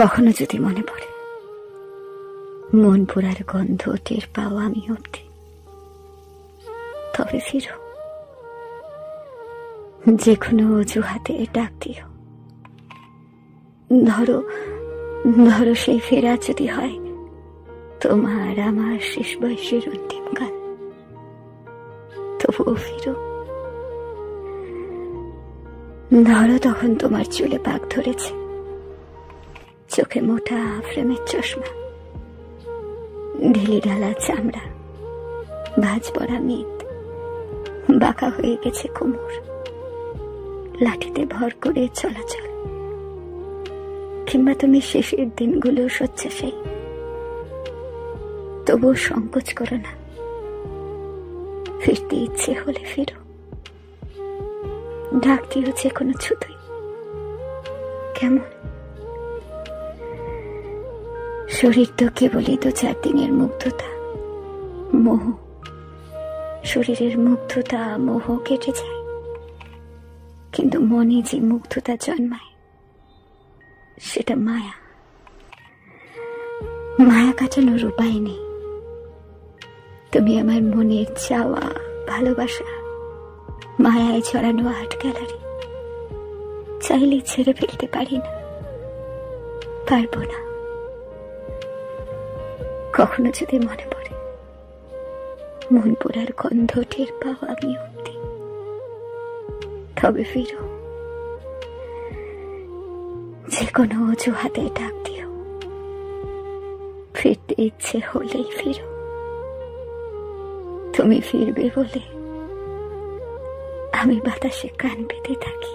কখনো যদি মনে পড়ে মন পোড়ার গন্ধ টের পাও আমি অবধি, তবে ফিরো, যে কোনো অজুহাতে ডাক দিও। ধরো ধরো সেই ফেরা যদি হয় তোমার আমার শেষ বয়সের অন্তিমকাল, তবুও ফিরো। ধরো তখন তোমার চুলে পাক ধরেছে, চোখে মোটা ফ্রেমের চশমা, ঢিলি ঢালা চামড়া, ভাঁজ পড়া মেদ, বাঁকা হয়ে গেছে কোমর, লাঠিতে ভর করে চলাচল। কিংবা তুমি শেষের দিনগুলো শয্যাশায়ী, তবুও সংকোচ করো না, ফিরতে ইচ্ছে হলে ফিরো। ডাক দিও যে কোনো ছুতোই, কেমন? শরীর তো কেবলই 2-4 দিনের মুগ্ধতা, মোহ। শরীরের মুগ্ধতা মোহ কেটে যায়, কিন্তু মনে যে মুগ্ধতা জন্মায় সেটা মায়া। মায়া কাটানোর উপায় নেই। তুমি আমার মনের চাওয়া, ভালোবাসা, মায়ায় ছড়ানো আর্ট গ্যালারি, চাইলে ছেড়ে ফেলতে পারি না, পারবো না। কখনো যদি মনে পড়ে মন পোড়ার গন্ধ টের পাও আমি অবধি, তবে ফিরো, যে কোনো অজুহাতে ডাক দিও। ফিরতে ইচ্ছে হলেই ফিরো। তুমি ফিরবে বলে আমি বাতাসে কান পেতে থাকি।